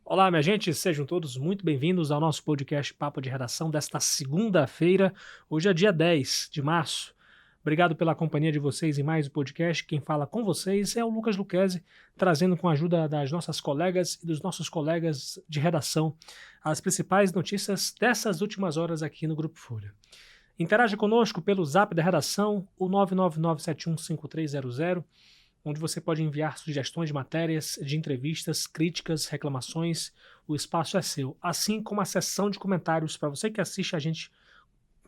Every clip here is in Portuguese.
Olá, minha gente, sejam todos muito bem-vindos ao nosso podcast Papo de Redação desta segunda-feira. Hoje é dia 10 de março. Obrigado pela companhia de vocês em mais um podcast. Quem fala com vocês é o Lucas Luquezzi, trazendo com a ajuda das nossas colegas e dos nossos colegas de redação as principais notícias dessas últimas horas aqui no Grupo Folha. Interaja conosco pelo zap da redação, o 999715300, onde você pode enviar sugestões de matérias, de entrevistas, críticas, reclamações. O espaço é seu. Assim como a seção de comentários para você que assiste a gente,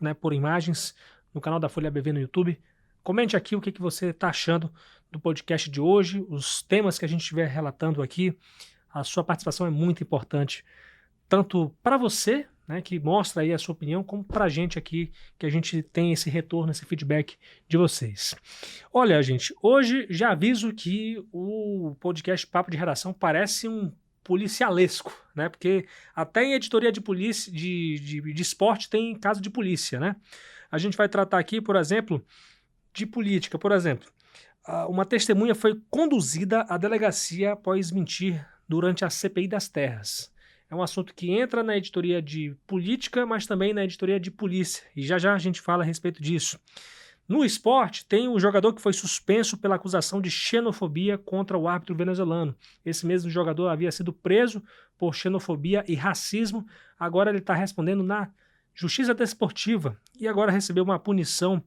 né, por imagens no canal da Folha BV no YouTube. Comente aqui o que você está achando do podcast de hoje, os temas que a gente estiver relatando aqui. A sua participação é muito importante, tanto para você, né, que mostra aí a sua opinião, como para a gente aqui, que a gente tem esse retorno, esse feedback de vocês. Olha, gente, hoje já aviso que o podcast Papo de Redação parece um policialesco, né? Porque até em editoria de polícia, de esporte tem caso de polícia, né? A gente vai tratar aqui, por exemplo, de política. Por exemplo, uma testemunha foi conduzida à delegacia após mentir durante a CPI das terras. É um assunto que entra na editoria de política, mas também na editoria de polícia. E já já a gente fala a respeito disso. No esporte, tem um jogador que foi suspenso pela acusação de xenofobia contra o árbitro venezuelano. Esse mesmo jogador havia sido preso por xenofobia e racismo. Agora ele está respondendo na Justiça Desportiva e agora recebeu uma punição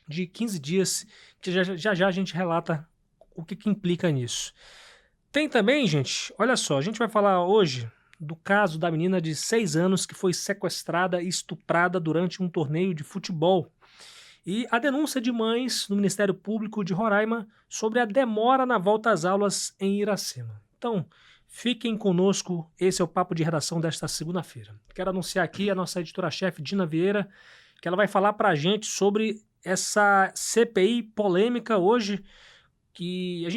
de 15 dias, que já a gente relata o que implica nisso. Tem também, gente, olha só, a gente vai falar hoje do caso da menina de 6 anos que foi sequestrada e estuprada durante um torneio de futebol. E a denúncia de mães no Ministério Público de Roraima sobre a demora na volta às aulas em Iracema. Então, fiquem conosco, esse é o Papo de Redação desta segunda-feira. Quero anunciar aqui a nossa editora-chefe, Dina Vieira, que ela vai falar para a gente sobre essa CPI polêmica hoje, que a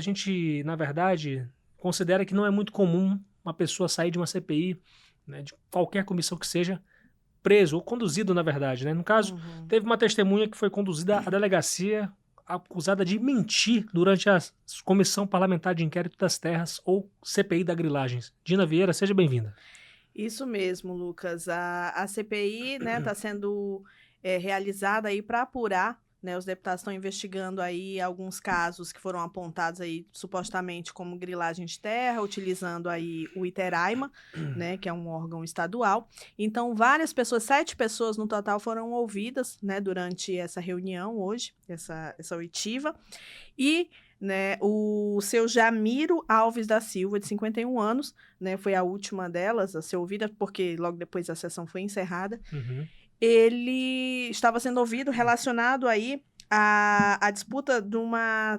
gente, na verdade, considera que não é muito comum uma pessoa sair de uma CPI, né, de qualquer comissão que seja, preso, ou conduzido, na verdade, né? No caso, teve uma testemunha que foi conduzida à delegacia acusada de mentir durante a Comissão Parlamentar de Inquérito das Terras, ou CPI da Grilagem. Dina Vieira, seja bem-vinda. Isso mesmo, Lucas. A CPI, né, está sendo realizada aí para apurar, né, os deputados estão investigando aí alguns casos que foram apontados aí supostamente como grilagem de terra, utilizando aí o Iteraima, né, que é um órgão estadual. Então, várias pessoas, 7 pessoas no total foram ouvidas, né, durante essa reunião hoje, essa oitiva. E, né, o seu Jamiro Alves da Silva, de 51 anos, né, foi a última delas a ser ouvida, porque logo depois a sessão foi encerrada. Ele estava sendo ouvido relacionado aí à disputa de uma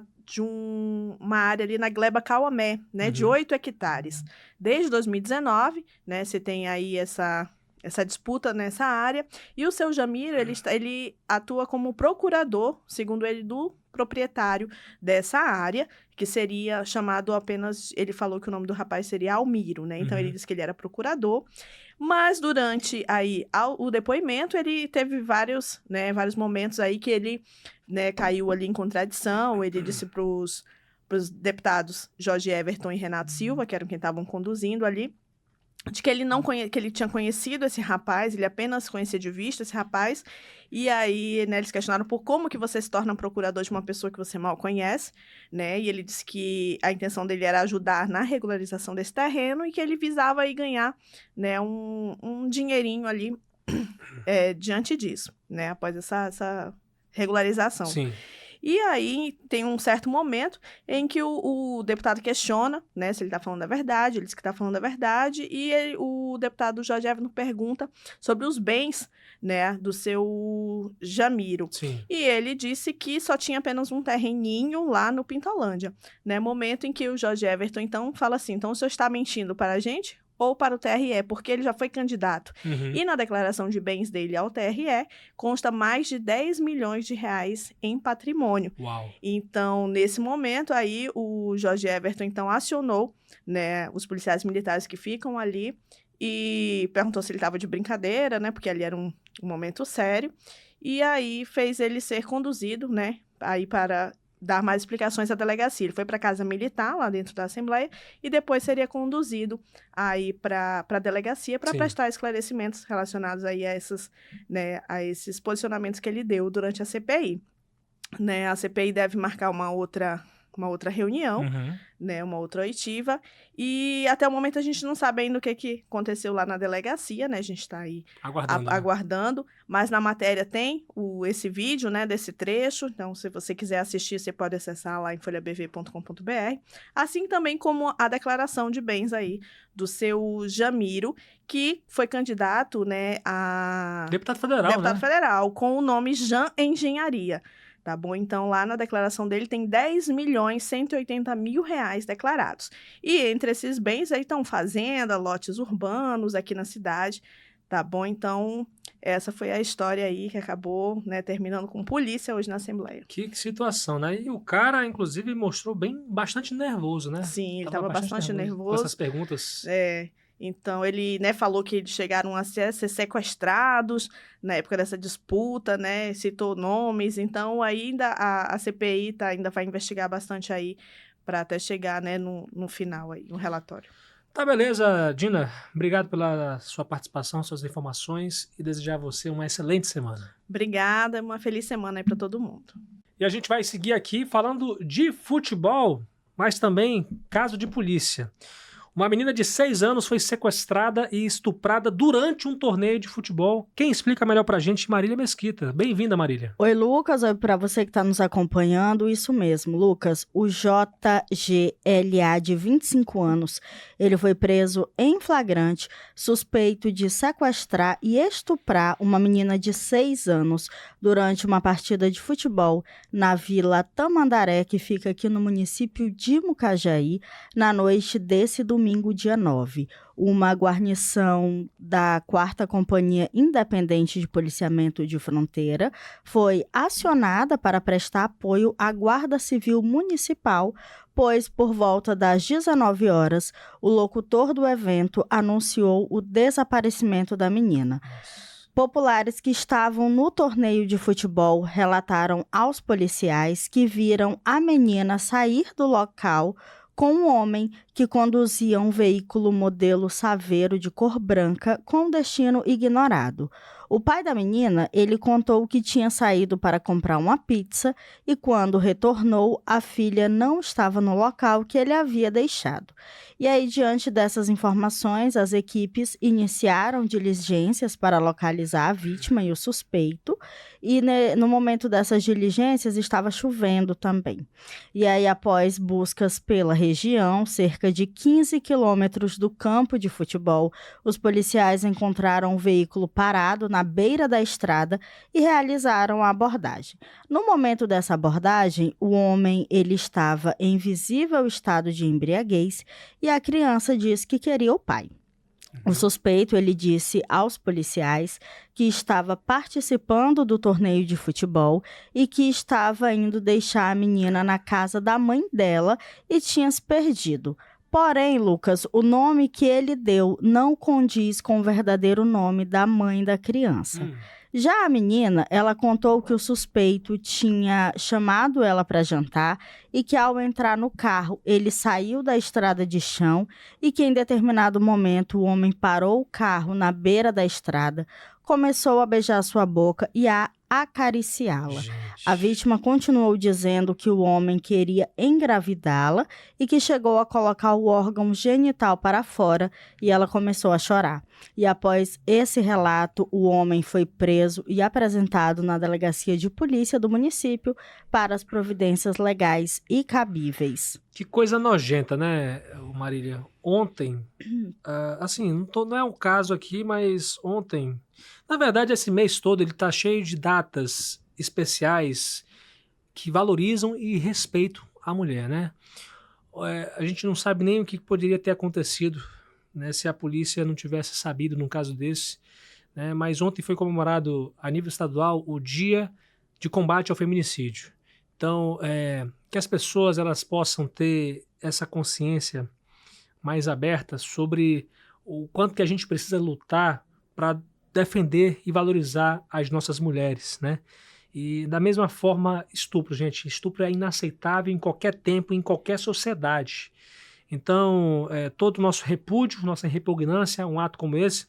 área ali na Gleba Cauamé, né, de 8 hectares. Desde 2019, né, você tem aí essa disputa nessa área, e o seu Jamiro, ele atua como procurador, segundo ele, do proprietário dessa área, que seria chamado apenas, ele falou que o nome do rapaz seria Almiro, né, então ele disse que ele era procurador, mas durante aí o depoimento, ele teve vários momentos aí que ele, né, caiu ali em contradição. Ele disse para os deputados Jorge Everton e Renato Silva, que eram quem estavam conduzindo ali, de que que ele tinha conhecido esse rapaz, ele apenas conhecia de vista esse rapaz, e aí, né, eles questionaram por como que você se torna procurador de uma pessoa que você mal conhece, né, e ele disse que a intenção dele era ajudar na regularização desse terreno e que ele visava aí ganhar, né, um dinheirinho ali diante disso, né, após essa regularização. Sim. E aí tem um certo momento em que o deputado questiona, né, se ele está falando a verdade, ele diz que está falando a verdade, e o deputado Jorge Everton pergunta sobre os bens, né, do seu Jamiro. Sim. E ele disse que só tinha apenas um terreninho lá no Pintolândia, né, momento em que o Jorge Everton, então, fala assim, então o senhor está mentindo para a gente? Ou para o TRE, porque ele já foi candidato. E na declaração de bens dele ao TRE, consta mais de 10 milhões de reais em patrimônio. Uau. Então, nesse momento, aí o Jorge Everton, então, acionou, né, os policiais militares que ficam ali e perguntou se ele estava de brincadeira, né, porque ali era um momento sério. E aí fez ele ser conduzido, né, aí para dar mais explicações à delegacia. Ele foi para a Casa Militar, lá dentro da Assembleia, e depois seria conduzido aí para a delegacia para Sim. prestar esclarecimentos relacionados aí a esses posicionamentos que ele deu durante a CPI. Né? A CPI deve marcar uma outra reunião, Uhum. né, uma outra oitiva, e até o momento a gente não sabe ainda o que aconteceu lá na delegacia, né, a gente está aí Aguardando, né? aguardando, mas na matéria tem esse vídeo, né, desse trecho, então se você quiser assistir, você pode acessar lá em folhabv.com.br, assim também como a declaração de bens aí do seu Jamiro, que foi candidato, né, a Deputado federal, deputado né? federal, com o nome Jan Engenharia. Tá bom? Então, lá na declaração dele tem 10.180.000 reais declarados. E entre esses bens aí estão fazenda, lotes urbanos aqui na cidade, tá bom? Então, essa foi a história aí que acabou, né, terminando com polícia hoje na Assembleia. Que situação, né? E o cara, inclusive, mostrou bastante nervoso, né? Sim, ele Tava estava bastante com nervoso. essas perguntas. Então, ele, né, falou que eles chegaram a ser sequestrados na época dessa disputa, né, citou nomes. Então, ainda a CPI ainda vai investigar bastante aí para até chegar, né, no final aí, no relatório. Tá, beleza, Dina. Obrigado pela sua participação, suas informações e desejar a você uma excelente semana. Obrigada, uma feliz semana aí para todo mundo. E a gente vai seguir aqui falando de futebol, mas também caso de polícia. Uma menina de 6 anos foi sequestrada e estuprada durante um torneio de futebol. Quem explica melhor pra gente, Marília Mesquita. Bem-vinda, Marília. Oi, Lucas. Oi, para você que está nos acompanhando. Isso mesmo, Lucas. O JGLA, de 25 anos, ele foi preso em flagrante, suspeito de sequestrar e estuprar uma menina de 6 anos durante uma partida de futebol na Vila Tamandaré, que fica aqui no município de Mucajaí, na noite desse domingo, dia 9. Uma guarnição da 4ª Companhia Independente de Policiamento de Fronteira foi acionada para prestar apoio à Guarda Civil Municipal, pois, por volta das 19 horas, o locutor do evento anunciou o desaparecimento da menina. Populares que estavam no torneio de futebol relataram aos policiais que viram a menina sair do local com um homem que conduzia um veículo modelo Saveiro de cor branca com destino ignorado. O pai da menina, ele contou que tinha saído para comprar uma pizza e quando retornou, a filha não estava no local que ele havia deixado. E aí, diante dessas informações, as equipes iniciaram diligências para localizar a vítima e o suspeito, e no momento dessas diligências estava chovendo também. E aí, após buscas pela região, cerca de 15 quilômetros do campo de futebol, os policiais encontraram um veículo parado na beira da estrada e realizaram a abordagem. No momento dessa abordagem, o homem ele estava em visível estado de embriaguez e a criança disse que queria o pai. O suspeito, ele disse aos policiais que estava participando do torneio de futebol e que estava indo deixar a menina na casa da mãe dela e tinha se perdido. Porém, Lucas, o nome que ele deu não condiz com o verdadeiro nome da mãe da criança. Já a menina, ela contou que o suspeito tinha chamado ela para jantar e que ao entrar no carro, ele saiu da estrada de chão e que em determinado momento o homem parou o carro na beira da estrada, começou a beijar sua boca e a acariciá-la. A vítima continuou dizendo que o homem queria engravidá-la e que chegou a colocar o órgão genital para fora e ela começou a chorar. E após esse relato, o homem foi preso e apresentado na delegacia de polícia do município para as providências legais e cabíveis. Que coisa nojenta, né, Marília? Ontem, assim, não é um caso aqui, mas ontem, na verdade, esse mês todo ele está cheio de datas especiais que valorizam e respeitam a mulher, né? A gente não sabe nem o que poderia ter acontecido, né, se a polícia não tivesse sabido num caso desse, né? Mas ontem foi comemorado a nível estadual o Dia de Combate ao Feminicídio. Então, que as pessoas elas possam ter essa consciência mais aberta sobre o quanto que a gente precisa lutar para defender e valorizar as nossas mulheres, né? E da mesma forma, estupro, gente. Estupro é inaceitável em qualquer tempo, em qualquer sociedade. Então, todo o nosso repúdio, nossa repugnância a um ato como esse.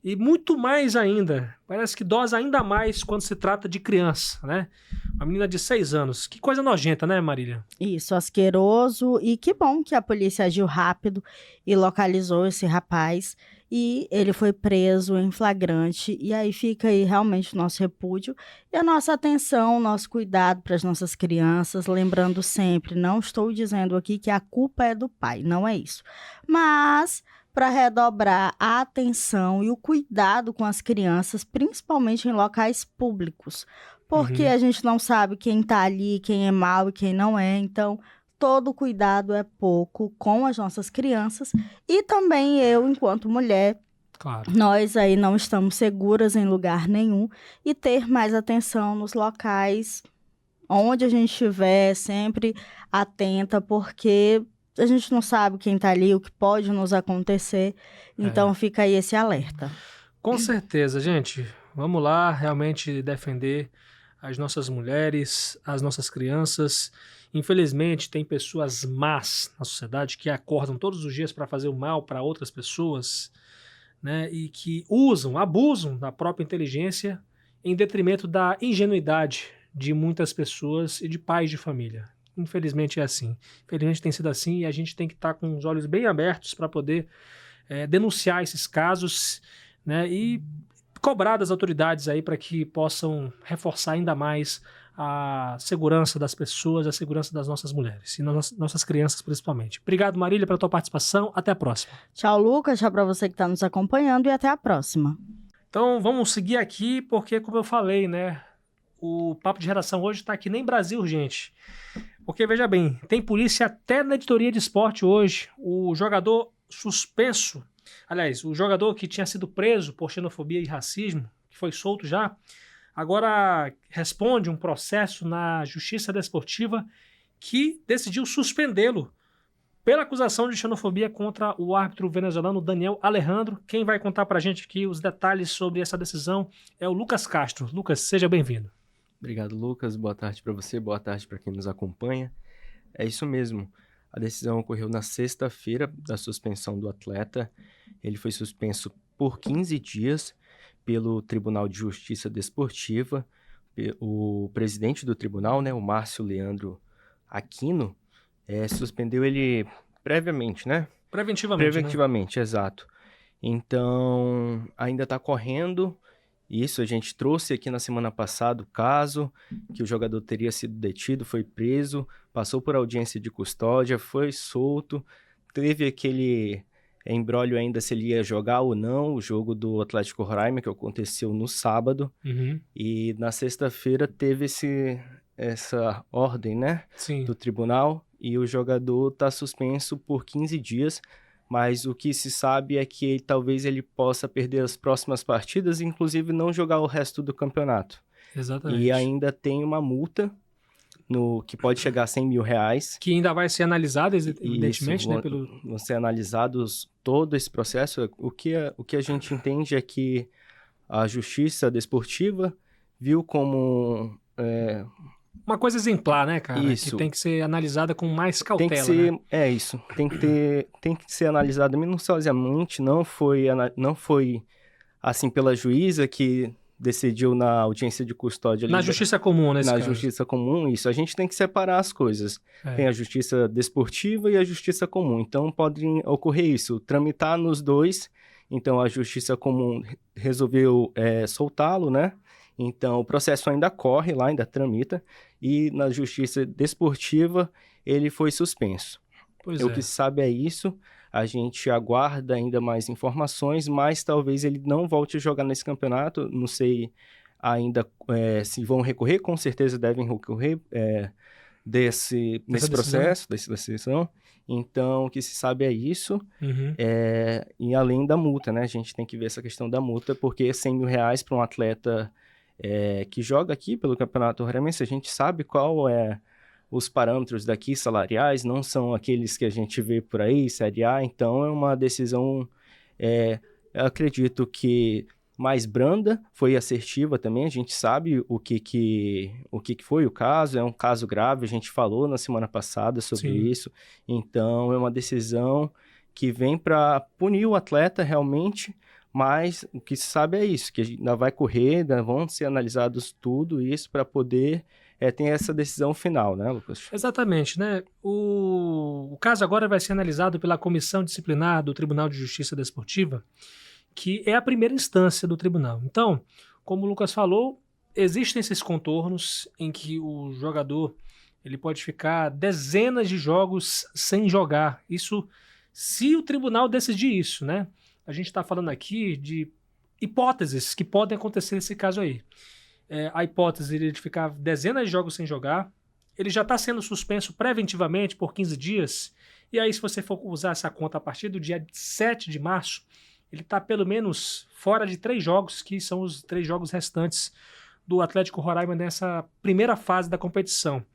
E muito mais ainda, parece que dosa ainda mais quando se trata de criança, né? Uma menina de 6 anos. Que coisa nojenta, né, Marília? Isso, asqueroso. E que bom que a polícia agiu rápido e localizou esse rapaz. E ele foi preso em flagrante. E aí fica aí realmente o nosso repúdio e a nossa atenção, o nosso cuidado para as nossas crianças. Lembrando sempre, não estou dizendo aqui que a culpa é do pai, não é isso. Mas para redobrar a atenção e o cuidado com as crianças, principalmente em locais públicos. Porque a gente não sabe quem está ali, quem é mau e quem não é. Então, todo cuidado é pouco com as nossas crianças. E também eu, enquanto mulher, Claro. nós aí não estamos seguras em lugar nenhum. E ter mais atenção nos locais onde a gente estiver, sempre atenta, porque a gente não sabe quem está ali, o que pode nos acontecer. Então, fica aí esse alerta. Com certeza, gente. Vamos lá realmente defender as nossas mulheres, as nossas crianças. Infelizmente, tem pessoas más na sociedade que acordam todos os dias para fazer o mal para outras pessoas, né? E que abusam da própria inteligência em detrimento da ingenuidade de muitas pessoas e de pais de família. Infelizmente é assim. Infelizmente tem sido assim e a gente tem que estar com os olhos bem abertos para poder denunciar esses casos, né? E cobrar das autoridades aí para que possam reforçar ainda mais a segurança das pessoas, a segurança das nossas mulheres e nossas crianças principalmente. Obrigado, Marília, pela tua participação. Até a próxima. Tchau, Lucas. Tchau para você que está nos acompanhando e até a próxima. Então vamos seguir aqui porque, como eu falei, né? O Papo de Redação hoje está aqui nem Brasil, gente. Porque, veja bem, tem polícia até na editoria de esporte hoje. O jogador suspenso, aliás, o jogador que tinha sido preso por xenofobia e racismo, que foi solto já, agora responde um processo na Justiça Desportiva que decidiu suspendê-lo pela acusação de xenofobia contra o árbitro venezuelano Daniel Alejandro. Quem vai contar pra gente aqui os detalhes sobre essa decisão é o Lucas Castro. Lucas, seja bem-vindo. Obrigado, Lucas. Boa tarde para você, boa tarde para quem nos acompanha. É isso mesmo. A decisão ocorreu na sexta-feira da suspensão do atleta. Ele foi suspenso por 15 dias pelo Tribunal de Justiça Desportiva. O presidente do tribunal, né, o Márcio Leandro Aquino, suspendeu ele previamente, né? Preventivamente, exato. Então, ainda está correndo. Isso, a gente trouxe aqui na semana passada o caso, que o jogador teria sido detido, foi preso, passou por audiência de custódia, foi solto, teve aquele imbróglio ainda se ele ia jogar ou não, o jogo do Atlético Roraima, que aconteceu no sábado, e na sexta-feira teve essa ordem, né, do tribunal, e o jogador está suspenso por 15 dias, mas o que se sabe é que talvez ele possa perder as próximas partidas e, inclusive, não jogar o resto do campeonato. Exatamente. E ainda tem uma multa que pode chegar a R$100 mil. Que ainda vai ser analisada, evidentemente, Isso, né? Vão ser analisados todo esse processo. O que a gente entende é que a Justiça Desportiva viu como... uma coisa exemplar, né, cara? Isso. Que tem que ser analisada com mais cautela, tem que ser, né? É isso. Tem que ser analisada minuciosamente. Não foi assim pela juíza que decidiu na audiência de custódia. Na justiça comum, nesse caso. Na justiça comum, isso. A gente tem que separar as coisas. Tem a justiça desportiva e a justiça comum. Então, pode ocorrer isso. Tramitar nos dois. Então, a justiça comum resolveu soltá-lo, né? Então, o processo ainda corre lá, ainda tramita, e na justiça desportiva ele foi suspenso. O que se sabe é isso, a gente aguarda ainda mais informações, mas talvez ele não volte a jogar nesse campeonato, não sei ainda se vão recorrer, com certeza devem recorrer nesse processo, dessa decisão. Então, o que se sabe é isso, e além da multa, né? A gente tem que ver essa questão da multa, porque R$100 mil para um atleta... que joga aqui pelo Campeonato Roraimense, a gente sabe qual os parâmetros daqui salariais, não são aqueles que a gente vê por aí, Série A, então é uma decisão, eu acredito que mais branda, foi assertiva também, a gente sabe o que foi o caso, é um caso grave, a gente falou na semana passada sobre Sim. isso, então é uma decisão que vem para punir o atleta realmente, mas o que se sabe é isso, que ainda vai correr, ainda vão ser analisados tudo isso para poder ter essa decisão final, né, Lucas? Exatamente, né? O caso agora vai ser analisado pela Comissão Disciplinar do Tribunal de Justiça Desportiva, que é a primeira instância do tribunal. Então, como o Lucas falou, existem esses contornos em que o jogador ele pode ficar dezenas de jogos sem jogar. Isso, se o tribunal decidir isso, né? A gente está falando aqui de hipóteses que podem acontecer nesse caso aí. A hipótese de ficar dezenas de jogos sem jogar, ele já está sendo suspenso preventivamente por 15 dias, e aí se você for usar essa conta a partir do dia 7 de março, ele está pelo menos fora de 3 jogos, que são os 3 jogos restantes do Atlético Roraima nessa primeira fase da competição,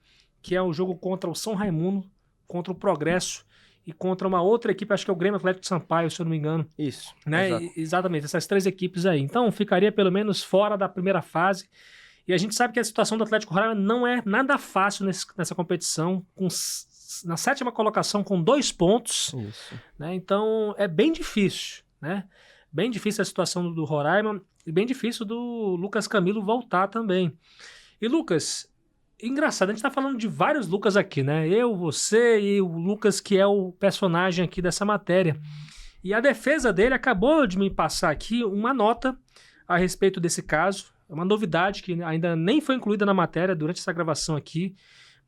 que é o jogo contra o São Raimundo, contra o Progresso e contra uma outra equipe, acho que é o Grêmio Atlético de Sampaio, se eu não me engano. Isso. Né? Exatamente, essas 3 equipes aí. Então, ficaria pelo menos fora da primeira fase. E a gente sabe que a situação do Atlético Roraima não é nada fácil nessa competição, na 7ª colocação com 2 pontos. Isso. Né? Então, é bem difícil, né? Bem difícil a situação do Roraima e bem difícil do Lucas Camilo voltar também. E Lucas, engraçado, a gente tá falando de vários Lucas aqui, né? Eu, você e o Lucas, que é o personagem aqui dessa matéria. E a defesa dele acabou de me passar aqui uma nota a respeito desse caso. É uma novidade que ainda nem foi incluída na matéria durante essa gravação aqui,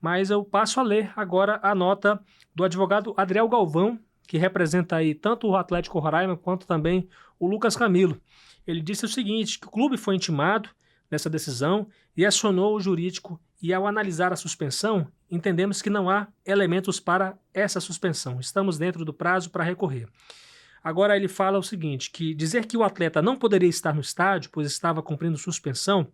mas eu passo a ler agora a nota do advogado Adriel Galvão, que representa aí tanto o Atlético Roraima quanto também o Lucas Camilo. Ele disse o seguinte, que o clube foi intimado nessa decisão e acionou o jurídico, e ao analisar a suspensão, entendemos que não há elementos para essa suspensão. Estamos dentro do prazo para recorrer. Agora ele fala o seguinte, que dizer que o atleta não poderia estar no estádio, pois estava cumprindo suspensão,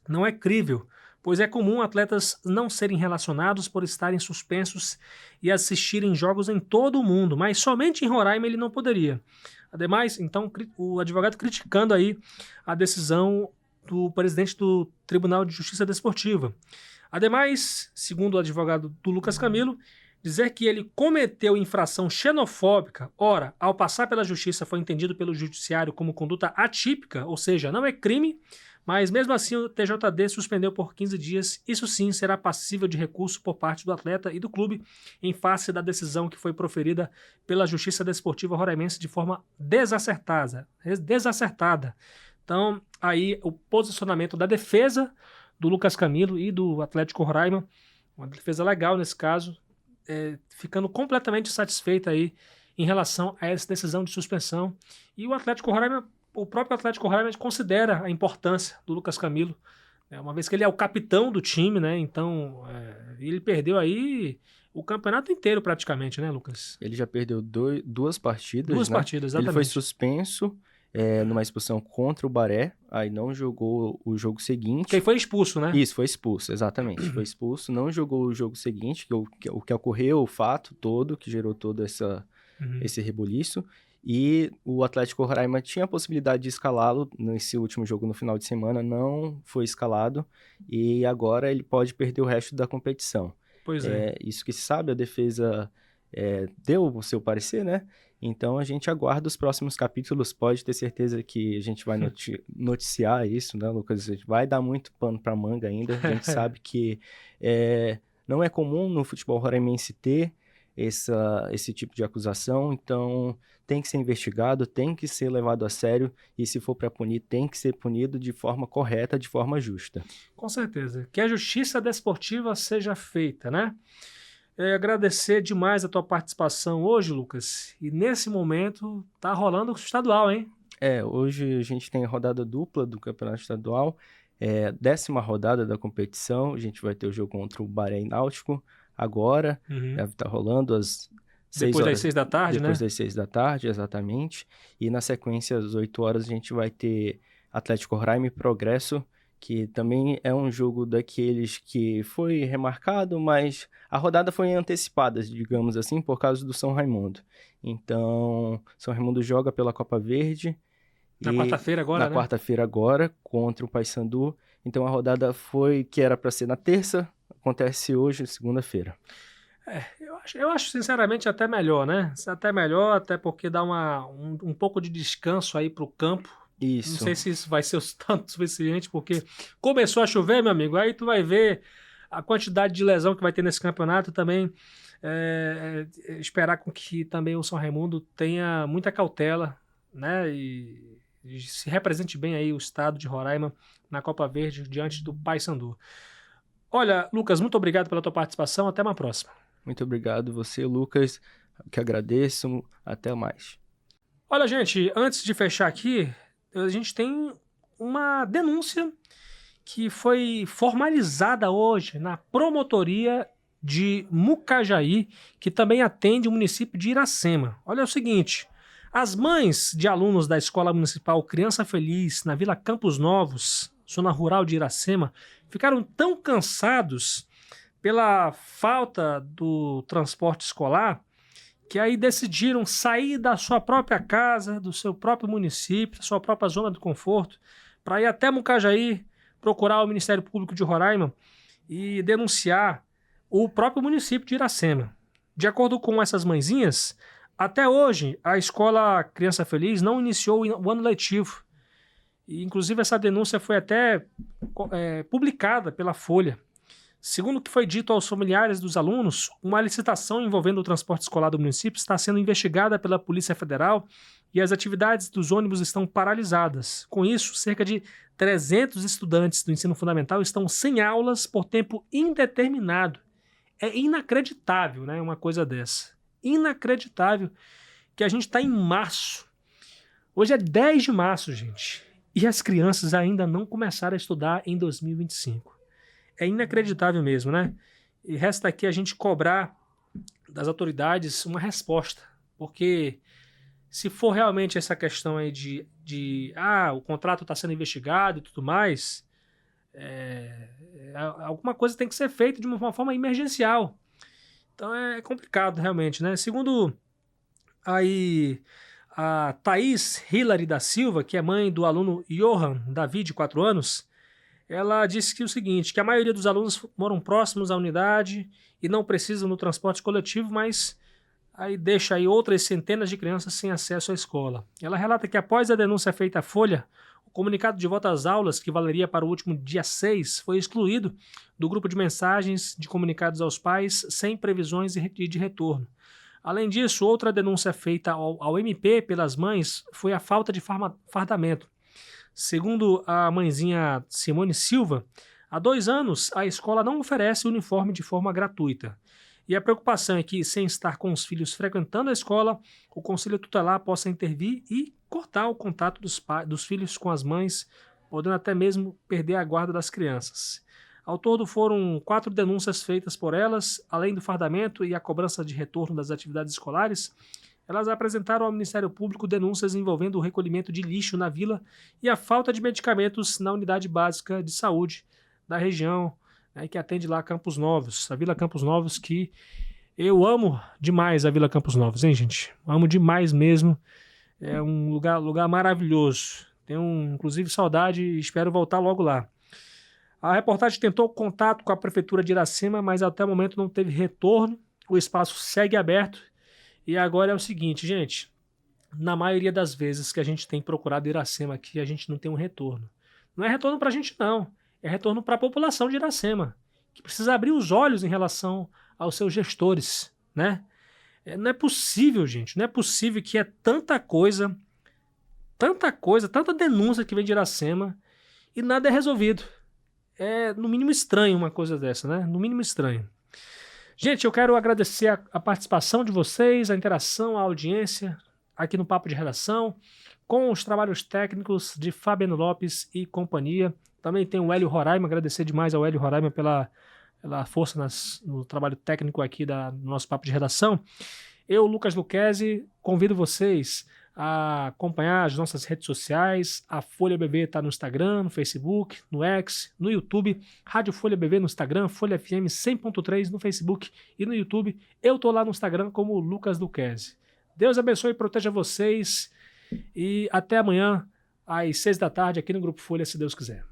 não é crível, pois é comum atletas não serem relacionados por estarem suspensos e assistirem jogos em todo o mundo, mas somente em Roraima ele não poderia. Ademais, então, o advogado criticando aí a decisão do presidente do Tribunal de Justiça Desportiva. Ademais, segundo o advogado do Lucas Camilo, dizer que ele cometeu infração xenofóbica, ora, ao passar pela justiça foi entendido pelo judiciário como conduta atípica, ou seja, não é crime, mas mesmo assim o TJD suspendeu por 15 dias, isso sim será passível de recurso por parte do atleta e do clube em face da decisão que foi proferida pela Justiça Desportiva Roraimense de forma desacertada. Então, aí o posicionamento da defesa do Lucas Camilo e do Atlético Roraima, uma defesa legal nesse caso, ficando completamente satisfeita aí em relação a essa decisão de suspensão. E o Atlético Roraima, o próprio Atlético Roraima considera a importância do Lucas Camilo, uma vez que ele é o capitão do time, né? Então, ele perdeu aí o campeonato inteiro praticamente, né, Lucas? Ele já perdeu 2 partidas, 2 né? partidas, exatamente. Ele foi suspenso numa expulsão contra o Baré, aí não jogou o jogo seguinte. Que aí foi expulso, né? Isso, foi expulso, exatamente. Foi expulso, não jogou o jogo seguinte, o que ocorreu, o fato todo, que gerou todo esse rebuliço. E o Atlético Roraima tinha a possibilidade de escalá-lo nesse último jogo no final de semana, não foi escalado, e agora ele pode perder o resto da competição. Pois é. Isso que se sabe, a defesa deu o seu parecer, né? Então a gente aguarda os próximos capítulos, pode ter certeza que a gente vai noticiar isso, né, Lucas? A gente vai dar muito pano para manga ainda, a gente sabe que não é comum no futebol roraimense ter esse tipo de acusação, então tem que ser investigado, tem que ser levado a sério, e se for para punir, tem que ser punido de forma correta, de forma justa. Com certeza. Que a justiça desportiva seja feita, né? Agradecer demais a tua participação hoje, Lucas. E nesse momento tá rolando o estadual, hein? Hoje a gente tem a rodada dupla do Campeonato Estadual, 10ª rodada da competição, a gente vai ter o jogo contra o Baré e Náutico agora, deve estar rolando às 6 depois horas. das 6 da tarde, Depois né? das 6 da tarde, exatamente. E na sequência, às 8 horas, a gente vai ter Atlético Roraima e Progresso, que também é um jogo daqueles que foi remarcado, mas a rodada foi antecipada, digamos assim, por causa do São Raimundo. Então, São Raimundo joga pela Copa Verde Na quarta-feira agora, na né? quarta-feira agora, contra o Paysandu. Então a rodada que era para ser na terça, acontece hoje, segunda-feira. Eu acho, sinceramente, até melhor, né? Até melhor, até porque dá um pouco de descanso aí pro campo. Não Isso. sei se isso vai ser o tanto suficiente, porque começou a chover, meu amigo, aí tu vai ver a quantidade de lesão que vai ter nesse campeonato também. Esperar com que também o São Raimundo tenha muita cautela, né? E se represente bem aí o estado de Roraima na Copa Verde diante do Paysandu. Olha, Lucas, muito obrigado pela tua participação. Até uma próxima. Muito obrigado você, Lucas, que agradeço. Até mais. Olha, gente, antes de fechar aqui, a gente tem uma denúncia que foi formalizada hoje na promotoria de Mucajaí, que também atende o município de Iracema. Olha o seguinte, as mães de alunos da Escola Municipal Criança Feliz, na Vila Campos Novos, zona rural de Iracema, ficaram tão cansados pela falta do transporte escolar, que aí decidiram sair da sua própria casa, do seu próprio município, da sua própria zona de conforto, para ir até Mucajaí, procurar o Ministério Público de Roraima e denunciar o próprio município de Iracema. De acordo com essas mãezinhas, até hoje a Escola Criança Feliz não iniciou o ano letivo. E, inclusive, essa denúncia foi até publicada pela Folha. Segundo o que foi dito aos familiares dos alunos, uma licitação envolvendo o transporte escolar do município está sendo investigada pela Polícia Federal e as atividades dos ônibus estão paralisadas. Com isso, cerca de 300 estudantes do ensino fundamental estão sem aulas por tempo indeterminado. É inacreditável, né, uma coisa dessa. Inacreditável que a gente está em março. Hoje é 10 de março, gente. E as crianças ainda não começaram a estudar em 2025. É inacreditável mesmo, né? E resta aqui a gente cobrar das autoridades uma resposta. Porque se for realmente essa questão aí o contrato está sendo investigado e tudo mais, alguma coisa tem que ser feita de uma forma emergencial. Então é complicado realmente, né? Segundo aí a Thaís Hilary da Silva, que é mãe do aluno Johan Davi, de 4 anos, ela disse que o seguinte, que a maioria dos alunos moram próximos à unidade e não precisam do transporte coletivo, mas aí deixa aí outras centenas de crianças sem acesso à escola. Ela relata que após a denúncia feita à Folha, o comunicado de volta às aulas, que valeria para o último dia 6, foi excluído do grupo de mensagens de comunicados aos pais sem previsões de retorno. Além disso, outra denúncia feita ao MP pelas mães foi a falta de fardamento. Segundo a mãezinha Simone Silva, há 2 anos a escola não oferece uniforme de forma gratuita. E a preocupação é que, sem estar com os filhos frequentando a escola, o Conselho Tutelar possa intervir e cortar o contato dos filhos com as mães, podendo até mesmo perder a guarda das crianças. Ao todo foram 4 denúncias feitas por elas, além do fardamento e a cobrança de retorno das atividades escolares. Elas apresentaram ao Ministério Público denúncias envolvendo o recolhimento de lixo na vila e a falta de medicamentos na unidade básica de saúde da região, né, que atende lá Campos Novos, a Vila Campos Novos, que eu amo demais a Vila Campos Novos, hein, gente? Amo demais mesmo. É um lugar maravilhoso. Tenho, inclusive, saudade e espero voltar logo lá. A reportagem tentou contato com a Prefeitura de Iracema, mas até o momento não teve retorno. O espaço segue aberto. E agora é o seguinte, gente, na maioria das vezes que a gente tem procurado Iracema aqui, a gente não tem um retorno. Não é retorno para a gente, não. É retorno para a população de Iracema, que precisa abrir os olhos em relação aos seus gestores, né? Não é possível, gente, não é possível que é tanta coisa, tanta denúncia que vem de Iracema e nada é resolvido. É, no mínimo, estranho uma coisa dessa, né? No mínimo, estranho. Gente, eu quero agradecer a participação de vocês, a interação, a audiência aqui no Papo de Redação, com os trabalhos técnicos de Fabiano Lopes e companhia. Também tem o Hélio Roraima, agradecer demais ao Hélio Roraima pela força no trabalho técnico aqui do nosso Papo de Redação. Eu, Lucas Luquezzi, convido vocês a acompanhar as nossas redes sociais. A Folha BV está no Instagram, no Facebook, no X, no YouTube. Rádio Folha BV no Instagram, Folha FM 100.3 no Facebook e no YouTube. Eu estou lá no Instagram como Lucas Luquezzi. Deus abençoe e proteja vocês e até amanhã às 6 da tarde, aqui no Grupo Folha, se Deus quiser.